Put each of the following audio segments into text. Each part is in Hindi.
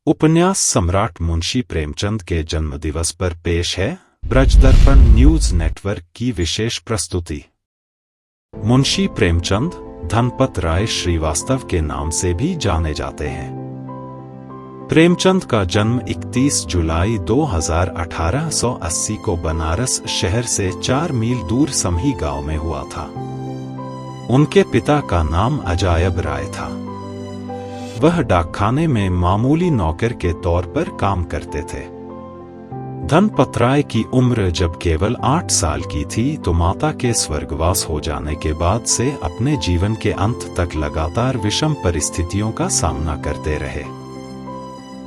उपन्यास सम्राट मुंशी प्रेमचंद के जन्मदिवस पर पेश है ब्रज दर्पण न्यूज नेटवर्क की विशेष प्रस्तुति। मुंशी प्रेमचंद धनपत राय श्रीवास्तव के नाम से भी जाने जाते हैं। प्रेमचंद का जन्म 31 जुलाई 1880 को बनारस शहर से 4 मील दूर समही गांव में हुआ था। उनके पिता का नाम अजायब राय था। वह डाकखाने में मामूली नौकर के तौर पर काम करते थे। धनपत राय की उम्र जब केवल 8 साल की थी तो माता के स्वर्गवास हो जाने के बाद से अपने जीवन के अंत तक लगातार विषम परिस्थितियों का सामना करते रहे।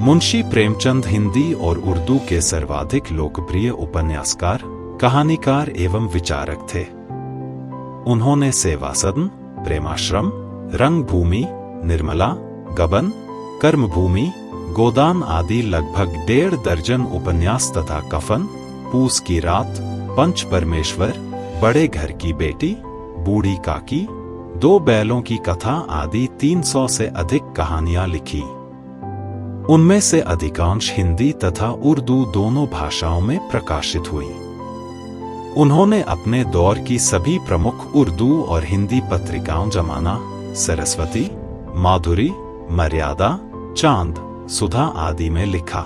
मुंशी प्रेमचंद हिंदी और उर्दू के सर्वाधिक लोकप्रिय उपन्यासकार, कहानीकार एवं विचारक थे। उन्होंने सेवा सदन, प्रेमाश्रम, रंगभूमि, निर्मला, गबन, कर्मभूमि, गोदान आदि लगभग 1.5 दर्जन उपन्यास तथा कफन, पूस की रात, पंच परमेश्वर, बड़े घर की बेटी, बूढ़ी काकी, 2 बैलों की कथा आदि 300 से अधिक कहानियां लिखी। उनमें से अधिकांश हिंदी तथा उर्दू दोनों भाषाओं में प्रकाशित हुई। उन्होंने अपने दौर की सभी प्रमुख उर्दू और हिंदी पत्रिकाओं जमाना, सरस्वती, माधुरी, मर्यादा, चांद, सुधा आदि में लिखा।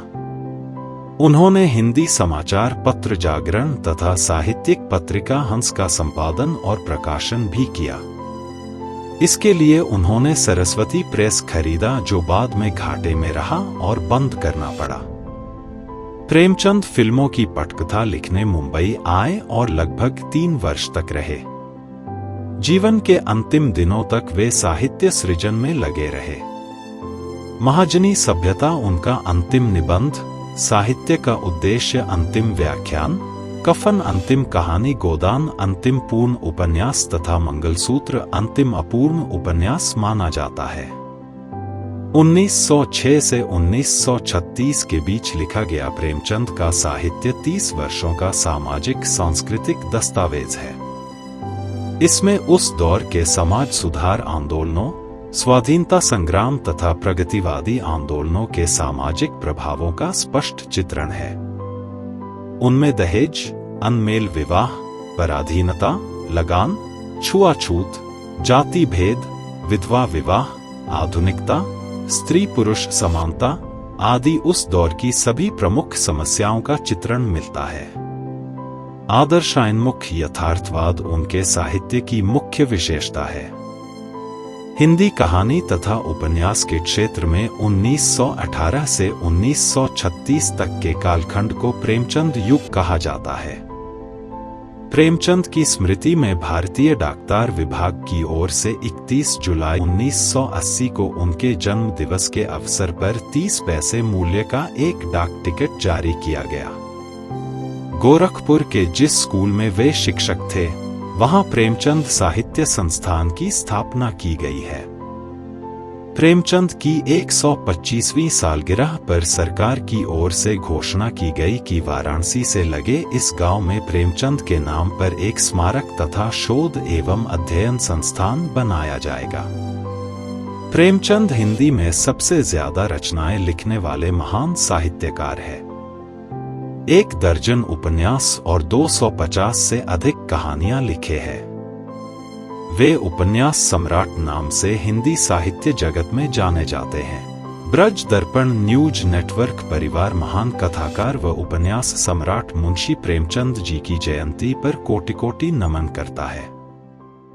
उन्होंने हिंदी समाचार पत्र जागरण तथा साहित्यिक पत्रिका हंस का संपादन और प्रकाशन भी किया। इसके लिए उन्होंने सरस्वती प्रेस खरीदा, जो बाद में घाटे में रहा और बंद करना पड़ा। प्रेमचंद फिल्मों की पटकथा लिखने मुंबई आए और लगभग 3 वर्ष तक रहे। जीवन के अंतिम दिनों तक वे साहित्य सृजन में लगे रहे। महाजनी सभ्यता उनका अंतिम निबंध, साहित्य का उद्देश्य अंतिम व्याख्यान, कफन अंतिम कहानी, गोदान अंतिम पूर्ण उपन्यास तथा मंगलसूत्र अंतिम अपूर्ण उपन्यास माना जाता है। 1906 से 1936 के बीच लिखा गया प्रेमचंद का साहित्य 30 वर्षों का सामाजिक सांस्कृतिक दस्तावेज है। इसमें उस दौर के समाज सुधार आंदोलनों, स्वाधीनता संग्राम तथा प्रगतिवादी आंदोलनों के सामाजिक प्रभावों का स्पष्ट चित्रण है। उनमें दहेज, अनमेल विवाह, पराधीनता, लगान, छुआछूत, जाति भेद, विधवा विवाह, आधुनिकता, स्त्री पुरुष समानता आदि उस दौर की सभी प्रमुख समस्याओं का चित्रण मिलता है। आदर्शान्मुख यथार्थवाद उनके साहित्य की मुख्य विशेषता है। हिंदी कहानी तथा उपन्यास के क्षेत्र में 1918 से 1936 तक के कालखंड को प्रेमचंद युग कहा जाता है। प्रेमचंद की स्मृति में भारतीय डाकतार विभाग की ओर से 31 जुलाई 1980 को उनके जन्म दिवस के अवसर पर 30 पैसे मूल्य का एक डाक टिकट जारी किया गया। गोरखपुर के जिस स्कूल में वे शिक्षक थे, वहां प्रेमचंद साहित्य संस्थान की स्थापना की गई है। प्रेमचंद की 125वीं सालगिरह पर सरकार की ओर से घोषणा की गई कि वाराणसी से लगे इस गांव में प्रेमचंद के नाम पर एक स्मारक तथा शोध एवं अध्ययन संस्थान बनाया जाएगा। प्रेमचंद हिंदी में सबसे ज्यादा रचनाएं लिखने वाले महान साहित्यकार हैं। 1 दर्जन उपन्यास और 250 से अधिक कहानियां लिखे हैं। वे उपन्यास सम्राट नाम से हिंदी साहित्य जगत में जाने जाते हैं। ब्रज दर्पण न्यूज नेटवर्क परिवार महान कथाकार व उपन्यास सम्राट मुंशी प्रेमचंद जी की जयंती पर कोटि-कोटि नमन करता है।